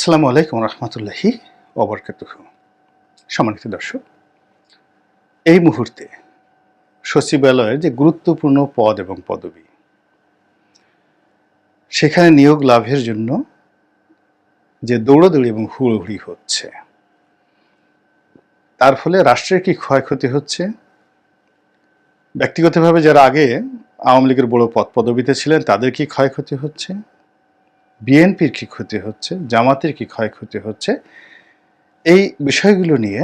আসসালামু আলাইকুম রহমতুল্লাহি ওবরকাতুহু। সম্মানিত দর্শক, এই মুহূর্তে সচিবালয়ের যে গুরুত্বপূর্ণ পদ এবং পদবি, সেখানে নিয়োগ লাভের জন্য যে দৌড়াদৌড়ি এবং হুড়োহুড়ি হচ্ছে, তার ফলে রাষ্ট্রের কি ক্ষয়ক্ষতি হচ্ছে, ব্যক্তিগতভাবে যারা আগে আওয়ামী লীগের বড় পদ পদবিতে ছিলেন তাদের কি ক্ষয়ক্ষতি হচ্ছে, বিএনপির কি ক্ষতি হচ্ছে, জামাতের কি ক্ষয়ক্ষতি হচ্ছে, এই বিষয়গুলো নিয়ে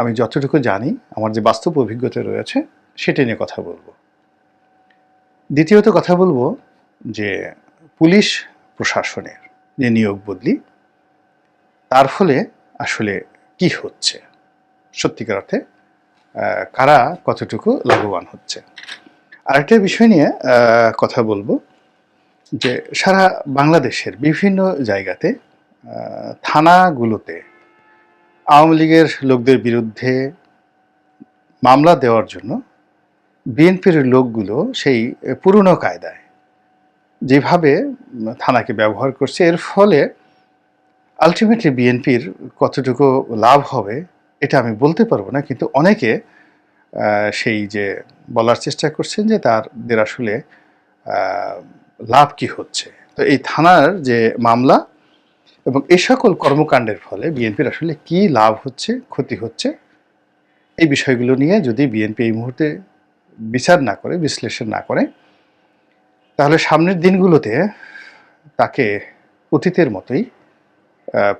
আমি যতটুকু জানি, আমার যে বাস্তব অভিজ্ঞতা রয়েছে সেটা নিয়ে কথা বলবো। দ্বিতীয়ত কথা বলবো যে পুলিশ প্রশাসনের যে নিয়োগ বদলি, তার ফলে আসলে কি হচ্ছে, সত্যিকার অর্থে কারা কতটুকু লাভবান হচ্ছে। আরেকটা বিষয় নিয়ে কথা বলবো যে সারা বাংলাদেশের বিভিন্ন জায়গাতে থানাগুলোতে আওয়ামী লীগের লোকদের বিরুদ্ধে মামলা দেওয়ার জন্য বিএনপির লোকগুলো সেই পুরনো কায়দায় যেভাবে থানাকে ব্যবহার করছে, এর ফলে আলটিমেটলি বিএনপির কতটুকু লাভ হবে এটা আমি বলতে পারবো না, কিন্তু অনেকে সেই যে বলার চেষ্টা করছেন যে তাদের আসলে লাভ কি হচ্ছে। তো এই থানার যে মামলা এবং এই সকল কর্মকাণ্ডের ফলে বিএনপির আসলে কি লাভ হচ্ছে, ক্ষতি হচ্ছে, এই বিষয়গুলো নিয়ে যদি বিএনপি এই মুহূর্তে বিচার না করে, বিশ্লেষণ না করে, তাহলে সামনের দিনগুলোতে তাকে অতীতের মতোই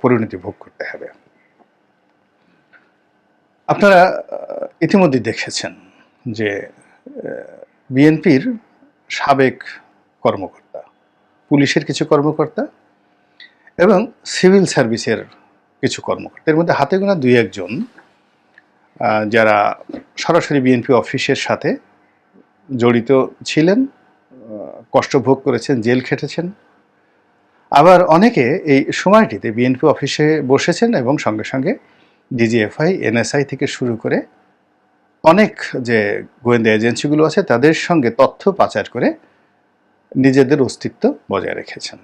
পরিণতি ভোগ করতে হবে। আপনারা ইতিমধ্যে দেখেছেন যে বিএনপির সাবেক কর্মকর্তা, পুলিশের কিছু কর্মকর্তা এবং সিভিল সার্ভিসের কিছু কর্মকর্তা, এর মধ্যে হাতে গোনা দুই একজন যারা সরাসরি বিএনপি অফিসের সাথে জড়িত ছিলেন, কষ্ট ভোগ করেছেন, জেল খেটেছেন। আবার অনেকে এই সময়টিতে বিএনপি অফিসে বসেছেন এবং সঙ্গে সঙ্গে ডিজিএফআই, এনএসআই থেকে শুরু করে অনেক যে গোয়েন্দা এজেন্সিগুলো আছে তাদের সঙ্গে তথ্য পাচার করে নিজেদের অস্তিত্ব বজায় রেখেছেন।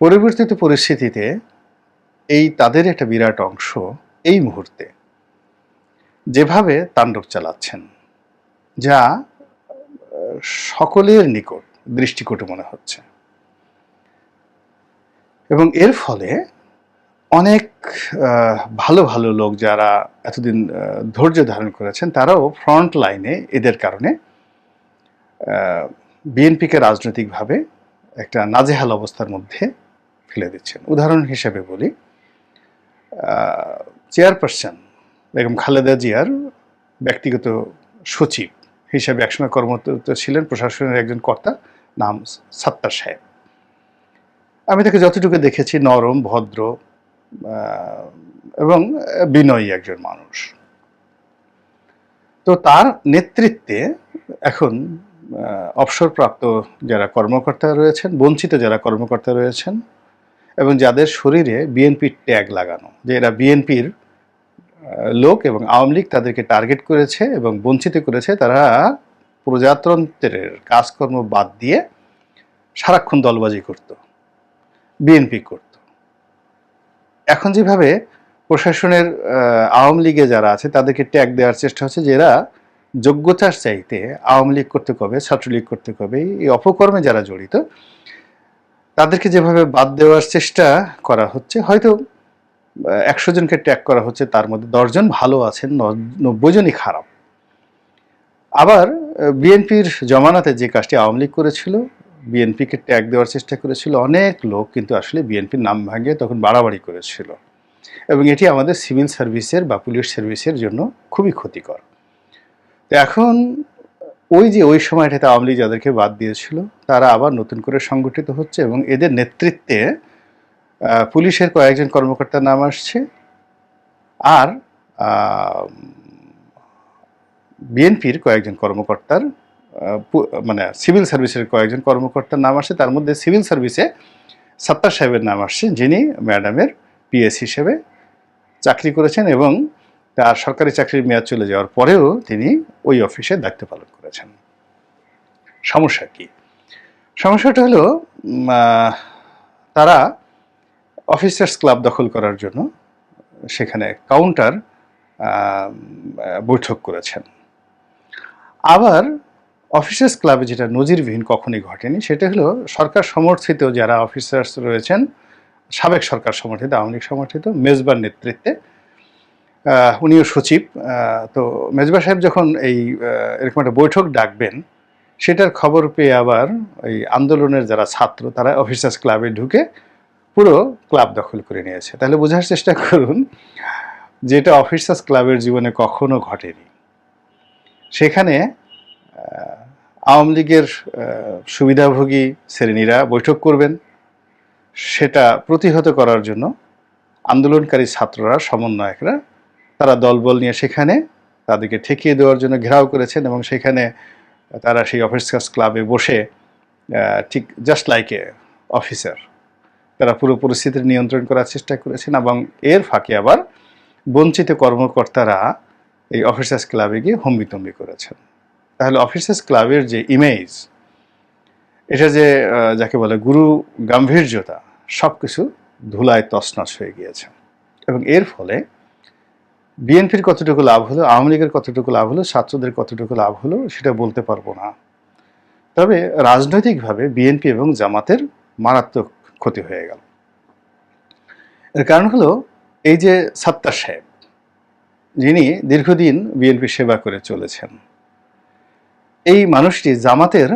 পরিবর্তিত পরিস্থিতিতে এই তাদের একটা বিরাট অংশ এই মুহূর্তে যেভাবে তাণ্ডব চালাচ্ছেন, যা সকলের নিকট দৃষ্টিকটু মনে হচ্ছে, এবং এর ফলে অনেক ভালো ভালো লোক যারা এতদিন ধৈর্য ধারণ করেছেন তারাও ফ্রন্ট লাইনে এদের কারণে বিএনপিকে রাজনৈতিকভাবে একটা নাজেহাল অবস্থার মধ্যে ফেলে দিচ্ছেন। উদাহরণ হিসেবে বলি, চেয়ারপারসন বেগম খালেদা জিয়ার ব্যক্তিগত সচিব হিসেবে একসময় কর্মরত ছিলেন প্রশাসনের একজন কর্তা, নাম সাত্তার সাহেব। আমি তাকে যতটুকু দেখেছি নরম, ভদ্র এবং বিনয়ী একজন মানুষ। তো তার নেতৃত্বে এখন অবসরপ্রাপ্ত যারা কর্মকর্তা রয়েছেন, বঞ্চিত যারা কর্মকর্তা রয়েছেন এবং যাদের শরীরে বিএনপির ট্যাগ লাগানো, যে এরা বিএনপির লোক এবং আওয়ামী লীগ তাদেরকে টার্গেট করেছে এবং বঞ্চিত করেছে, তারা প্রজাতন্ত্রের কাজকর্ম বাদ দিয়ে সারাক্ষণ দলবাজি করত, বিএনপি করত। এখন যেভাবে প্রশাসনের আওয়ামী লীগে যারা আছে তাদেরকে ট্যাগ দেওয়ার চেষ্টা হচ্ছে যে এরা যোগ্যতার চাইতে আওয়ামী লীগ করতে কবে, ছাত্রলীগ করতে কবে, এই অপকর্মে যারা জড়িত তাদেরকে যেভাবে বাদ দেওয়ার চেষ্টা করা হচ্ছে, হয়তো 100 জনকে ট্যাগ করা হচ্ছে, তার মধ্যে 10 জন ভালো আছেন, 90 জনই খারাপ। আবার বিএনপির জমানাতে যে কাজটি আওয়ামী লীগ করেছিল, বিএনপিকে ট্যাগ দেওয়ার চেষ্টা করেছিল অনেক লোক, কিন্তু আসলে বিএনপির নাম ভাঙিয়ে তখন বাড়াবাড়ি করেছিল, এবং এটি আমাদের সিভিল সার্ভিসের বা পুলিশ সার্ভিসের জন্য খুবই ক্ষতিকর। তো এখন ওই সময়টাতে আওয়ামী লীগ যাদেরকে বাদ দিয়েছিল তারা আবার নতুন করে সংগঠিত হচ্ছে এবং এদের নেতৃত্বে পুলিশের কয়েকজন কর্মকর্তার নাম আসছে, আর বিএনপির কয়েকজন কর্মকর্তার মানে সিভিল সার্ভিসের কয়েকজন কর্মকর্তার নাম আসছে। তার মধ্যে সিভিল সার্ভিসে সাত্তার সাহেবের নাম আসছে, যিনি ম্যাডামের পিএস হিসেবে চাকরি করেছেন এবং তার সরকারি চাকরির মেয়াদ চলে যাওয়ার পরেও তিনি ওই অফিসে দায়িত্ব পালন করেছেন। সমস্যা কি? সমস্যাটা হলো তারা অফিসার্স ক্লাব দখল করার জন্য সেখানে কাউন্টার বৈঠক করেছেন। আবার অফিসার্স ক্লাবে যেটা নজিরবিহীন কখনোই ঘটেনি, সেটা হলো সরকার সমর্থিত যারা অফিসার্স রয়েছেন, সাবেক সরকার সমর্থিত, আওয়ামী লীগ সমর্থিত, মেজবার নেতৃত্বে, উনিও সচিব। তো মেজবা সাহেব যখন এই এরকম একটা বৈঠক ডাকবেন, সেটার খবর পেয়ে আবার ওই আন্দোলনের যারা ছাত্র তারা অফিসার্স ক্লাবে ঢুকে পুরো ক্লাব দখল করে নিয়েছে। তাহলে বোঝার চেষ্টা করুন যেটা অফিসার্স ক্লাবের জীবনে কখনো ঘটেনি। সেখানে আওয়ামী লীগের সুবিধাভোগী শ্রেণীরা বৈঠক করবেন, সেটা প্রতিহত করার জন্য আন্দোলনকারী ছাত্ররা, সমন্বয়করা তারা দলবল নিয়ে সেখানে তাদেরকে ঠেকিয়ে দেওয়ার জন্য ঘেরাও করেছেন এবং সেখানে তারা সেই অফিসার্স ক্লাবে বসে ঠিক জাস্ট লাইক এ অফিসার তারা পুরো পরিস্থিতির নিয়ন্ত্রণ করার চেষ্টা করেছেন এবং এর ফাঁকে আবার বঞ্চিত কর্মকর্তারা এই অফিসার্স ক্লাবে গিয়ে হম্বিতম্বি করেছেন। তাহলে অফিসার্স ক্লাবের যে ইমেজ, এটা যে যাকে বলে গুরু গাম্ভীর্যতা, সব কিছু ধুলায় তছনছ হয়ে গিয়েছে। এবং এর ফলে বিএনপির কতটুকু লাভ হলো, আওয়ামী লীগের কতটুকু লাভ হলো, ছাত্রদের কতটুকু লাভ হলো সেটা বলতে পারবো না। তবে রাজনৈতিকভাবে বিএনপি এবং জামাতের মারাত্মক ক্ষতি হয়ে গেল। এর কারণ হলো এই যে সাত্তার সাহেব, যিনি দীর্ঘদিন বিএনপি সেবা করে চলেছেন, এই মানুষটি জামাতের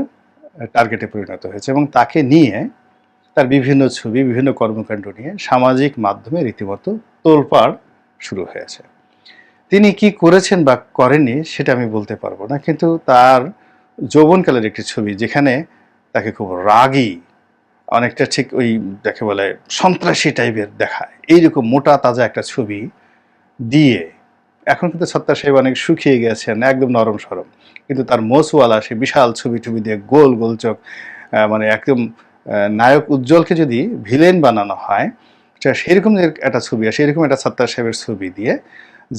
টার্গেটে পরিণত হয়েছে এবং তাকে নিয়ে তার বিভিন্ন ছবি, বিভিন্ন কর্মকাণ্ড নিয়ে সামাজিক মাধ্যমে রীতিমতো তোলপাড় শুরু হয়েছে। তিনি কি করেছেন বা করেননি সেটা আমি বলতে পারবো না, কিন্তু তার যৌবনকালের একটি ছবি যেখানে তাকে খুব রাগী, অনেকটা ঠিক ওই যাকে বলে সন্ত্রাসী টাইপের দেখায়, এইরকম মোটা তাজা একটা ছবি দিয়ে, এখন কিন্তু সত্তার সাহেব অনেক শুকিয়ে গেছেন, একদম নরম সরম, কিন্তু তার মোসওয়ালা সে বিশাল ছবি টুবি দিয়ে গোল গোল চোখ, মানে একদম নায়ক উজ্জ্বলকে যদি ভিলেন বানানো হয় সেরকম একটা ছবি, সেরকম একটা সত্তার সাহেবের ছবি দিয়ে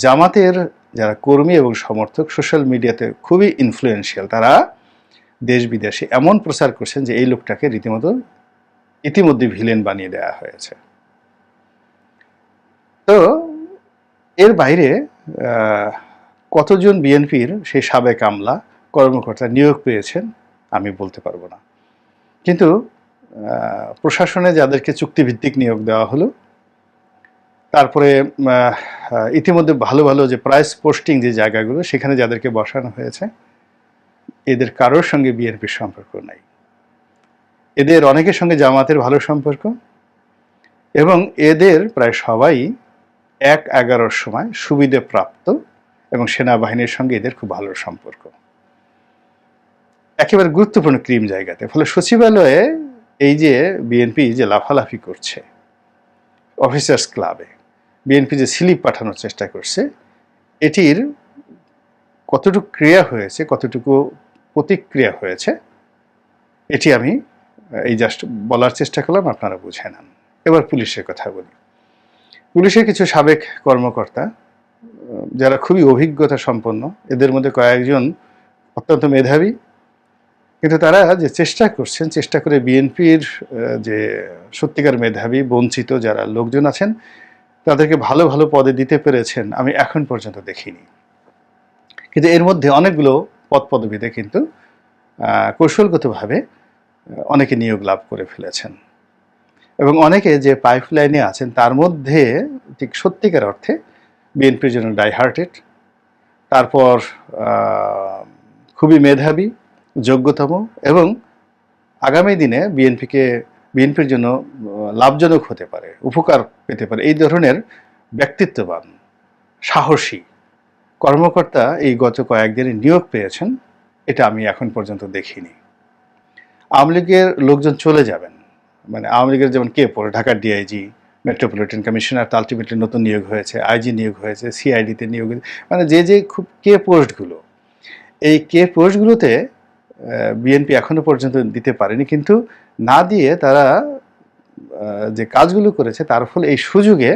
জামাতের যারা কর্মী এবং সমর্থক সোশ্যাল মিডিয়াতে খুবই ইনফ্লুয়েন্সিয়াল, তারা দেশ বিদেশে এমন প্রচার করছেন যে এই লোকটাকে রীতিমতো ইতিমধ্যে ভিলেন বানিয়ে দেওয়া হয়েছে। তো এর বাইরে কতজন বিএনপির সেই সাবেক আমলা কর্মকর্তা নিয়োগ পেয়েছেন আমি বলতে পারবো না, কিন্তু প্রশাসনে যাদেরকে চুক্তিভিত্তিক নিয়োগ দেওয়া হলো, তারপরে ইতিমধ্যে ভালো ভালো যে প্রাইস পোস্টিং যে জায়গাগুলো সেখানে যাদেরকে বসানো হয়েছে, এদের কারোর সঙ্গে বিএনপির সম্পর্ক নাই। এদের অনেকের সঙ্গে জামাতের ভালো সম্পর্ক এবং এদের প্রায় সবাই ১/১১ সময় সুবিধে প্রাপ্ত এবং সেনাবাহিনীর সঙ্গে এদের খুব ভালো সম্পর্ক, একেবারে গুরুত্বপূর্ণ ক্রিম জায়গাতে। ফলে সচিবালয়ে এই যে বিএনপি যে লাফালাফি করছে, অফিসার্স ক্লাবে বিএনপি যে স্লিপ পাঠানোর চেষ্টা করছে, এটির কতটুকু ক্রিয়া হয়েছে, কতটুকু প্রতিক্রিয়া হয়েছে, এটি আমি এই জাস্ট বলার চেষ্টা করলাম, আপনারা বুঝে নেন। এবার পুলিশের কথা বলি। পুলিশের কিছু সাবেক কর্মকর্তা যারা খুবই অভিজ্ঞতা সম্পন্ন, এদের মধ্যে কয়েকজন অত্যন্ত মেধাবী, কিন্তু তারা যে চেষ্টা করছেন, চেষ্টা করে বিএনপির যে সত্যিকার মেধাবী বঞ্চিত যারা লোকজন আছেন তাদেরকে ভালো ভালো পদে দিতে পেরেছেন আমি এখন পর্যন্ত দেখিনি। কিন্তু এর মধ্যে অনেকগুলো পদ পদবিতে কিন্তু কৌশলগতভাবে অনেকে নিয়োগ লাভ করে ফেলেছেন এবং অনেকে যে পাইপলাইনে আছেন তার মধ্যে ঠিক সত্যিকার অর্থে বিএনপির জন্য ডাইহার্টেড, তারপর খুবই মেধাবী, যোগ্যতম এবং আগামী দিনে বিএনপির জন্য লাভজনক হতে পারে, উপকার পেতে পারে, এই ধরনের ব্যক্তিত্ববান সাহসী কর্মকর্তা এই গত কয়েকদিনে নিয়োগ পেয়েছেন, এটা আমি এখন পর্যন্ত দেখিনি। আওয়ামী লীগের লোকজন চলে যাবেন, মানে আওয়ামী লীগের যেমন কে পড়ে ঢাকার ডিআইজি, মেট্রোপলিটন কমিশনার তো আলটিমেটলি নতুন নিয়োগ হয়েছে, আইজি নিয়োগ হয়েছে, সিআইডিতে নিয়োগ, মানে যে খুব কে পোস্টগুলো, এই কে পোস্টগুলোতে বিএনপি এখনো পর্যন্ত দিতে পারেনি, কিন্তু না দিয়ে তারা যে কাজগুলো করেছে তার ফলে এই সুযোগে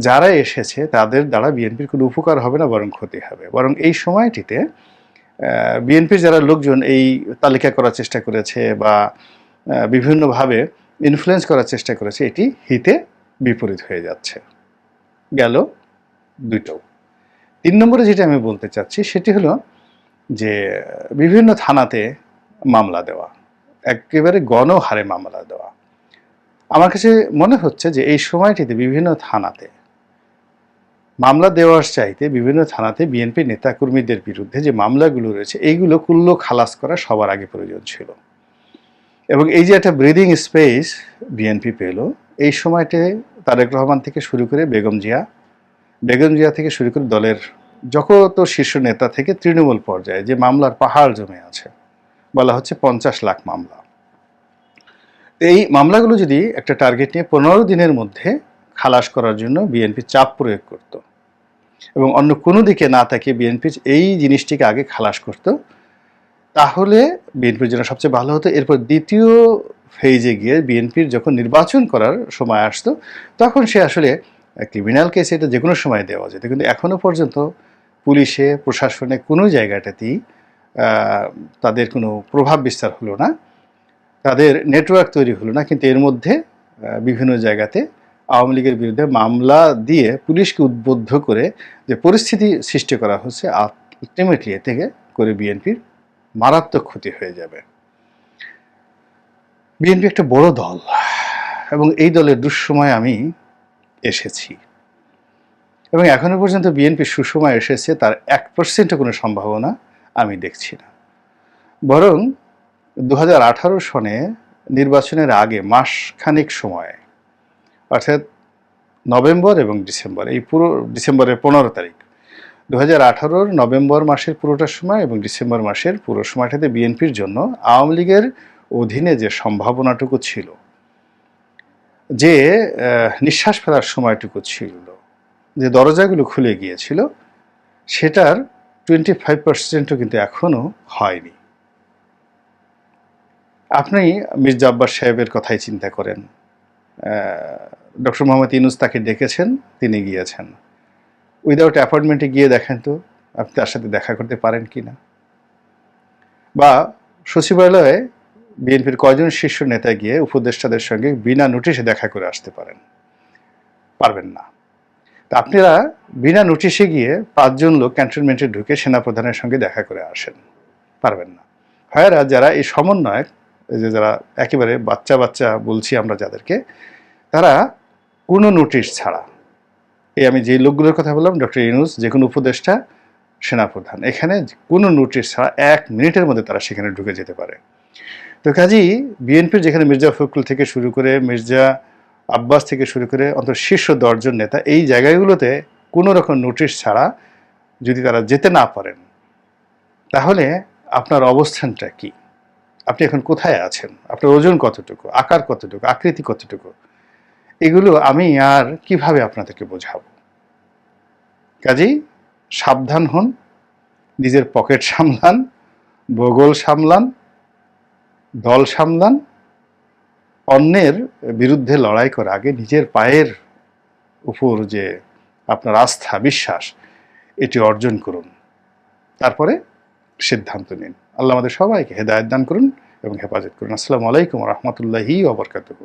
যারা এসেছে তাদের দ্বারা বিএনপির কোনো উপকার হবে না, বরং ক্ষতি হবে। বরং এই সময়টিতে বিএনপির যারা লোকজন এই তালিকা করার চেষ্টা করেছে বা বিভিন্নভাবে ইনফ্লুয়েন্স করার চেষ্টা করেছে, এটি হিতে বিপরীত হয়ে যাচ্ছে। গেল দুটো। ৩ নম্বরে যেটা আমি বলতে চাচ্ছি সেটি হলো যে বিভিন্ন থানাতে মামলা দেওয়া, একেবারে গণহারে মামলা দেওয়া। আমার কাছে মনে হচ্ছে যে এই সময়টিতে বিভিন্ন থানাতে মামলা দেওয়ার চাইতে বিভিন্ন থানাতে বিএনপি নেতাকর্মীদের বিরুদ্ধে যে মামলাগুলো রয়েছে এইগুলো কুল্লো খালাস করা সবার আগে প্রয়োজন ছিল। এবং এই যে একটা ব্রিদিং স্পেস বিএনপি পেল, এই সময়তে তারেক রহমান থেকে শুরু করে বেগম জিয়া থেকে শুরু করে দলের যত শীর্ষ নেতা থেকে তৃণমূল পর্যায়ে যে মামলার পাহাড় জমে আছে, বলা হচ্ছে 50 লাখ মামলা। এই মামলাগুলো যদি একটা টার্গেট নিয়ে 15 দিনের মধ্যে খালাস করার জন্য বিএনপি চাপ প্রয়োগ করত এবং অন্য কোনো দিকে না তাকিয়ে বিএনপি এই জিনিসটিকে আগে খালাস করত, তাহলে বিএনপির জন্য সবচেয়ে ভালো হতো। এরপর দ্বিতীয় ফেজে গিয়ে বিএনপির যখন নির্বাচন করার সময় আসতো তখন সে আসলে ক্রিমিনাল কেস এটা যে কোনো সময় দেওয়া যেত। কিন্তু এখনও পর্যন্ত পুলিশে প্রশাসনে কোনো জায়গাটাতেই তাদের কোনো প্রভাব বিস্তার হলো না, তাদের নেটওয়ার্ক তৈরি হলো না। কিন্তু এর মধ্যে বিভিন্ন জায়গাতে আওয়ামী লীগের বিরুদ্ধে মামলা দিয়ে পুলিশকে উদ্বুদ্ধ করে যে পরিস্থিতি সৃষ্টি করা হচ্ছে, আলটিমেটলি এ থেকে করে বিএনপির মারাত্মক ক্ষতি হয়ে যাবে। বিএনপি একটা বড় দল এবং এই দলের দুঃসময় আমি এসেছি এবং এখনো পর্যন্ত বিএনপি সুসময় এসেছে তার 1% কোনো সম্ভাবনা আমি দেখছি না। বরং 2018 সনে নির্বাচনের আগে মাসখানেক সময়, অর্থাৎ নভেম্বর এবং ডিসেম্বর, এই পুরো ডিসেম্বরের 15 তারিখ, 2018 নভেম্বর মাসের পুরোটা সময় এবং ডিসেম্বর মাসের পুরো সময়টাতে বিএনপির জন্য আওয়ামী লীগের অধীনে যে সম্ভাবনাটুকু ছিল, যে নিঃশ্বাস ফেলার সময়টুকু ছিল, যে দরজাগুলো খুলে গিয়েছিল, সেটার 25%ও কিন্তু এখনো হয়নি। আপনি মির্জা আব্বাস সাহেবের কথাই চিন্তা করেন, ডক্টর মোহাম্মদ ইউনূস তাকে ডেকেছেন, তিনি গিয়েছেন। উইদাউট অ্যাপয়েন্টমেন্টে গিয়ে দেখেন তো আপনি তার সাথে দেখা করতে পারেন কি না। বা সচিবালয়ে বিএনপির কয়জন শীর্ষ নেতা গিয়ে উপদেষ্টাদের সঙ্গে বিনা নোটিশে দেখা করে আসতে পারবেন না। তা আপনারা বিনা নোটিশে গিয়ে 5 জন লোক ক্যান্টনমেন্টে ঢুকে সেনাপ্রধানের সঙ্গে দেখা করে আসেন, পারবেন না। হয়রা যারা এই সমন্বয়ক, যে যারা একেবারে বাচ্চা বলছি আমরা যাদেরকে, তারা কোনো নোটিশ ছাড়া, এই আমি যে লোকগুলোর কথা বললাম, ডক্টর ইউনূস, যে কোনো উপদেষ্টা, সেনাপ্রধান, এখানে কোনো নোটিশ ছাড়া 1 মিনিটের মধ্যে তারা সেখানে ঢুকে যেতে পারে। তো কাজেই বিএনপির যেখানে মির্জা ফখরুল থেকে শুরু করে মির্জা আব্বাস থেকে শুরু করে অন্তত শীর্ষ 10 জন নেতা, এই জায়গাগুলোতে কোনো রকম নোটিশ ছাড়া যদি তারা যেতে না পারেন, তাহলে আপনার অবস্থানটা কি? আপনি এখন কোথায় আছেন? আপনার ওজন কতটুকু, আকার কতটুকু, আকৃতি কতটুকু, এগুলো আমি আর কিভাবে আপনাদেরকে বোঝাবো? কাজেই সাবধান হন, নিজের পকেট সামলান, ভূগোল সামলান, দল সামলান। অন্যের বিরুদ্ধে লড়াই করার আগে নিজের পায়ের উপর যে আপনার আস্থা, বিশ্বাস, এটি অর্জন করুন, তারপরে সিদ্ধান্ত নিন। আল্লাহ আমাদের সবাইকে হেদায়েত দান করুন এবং হেফাজত করুন। আসসালামু আলাইকুম ওয়া রাহমাতুল্লাহি ওয়া বারাকাতুহু।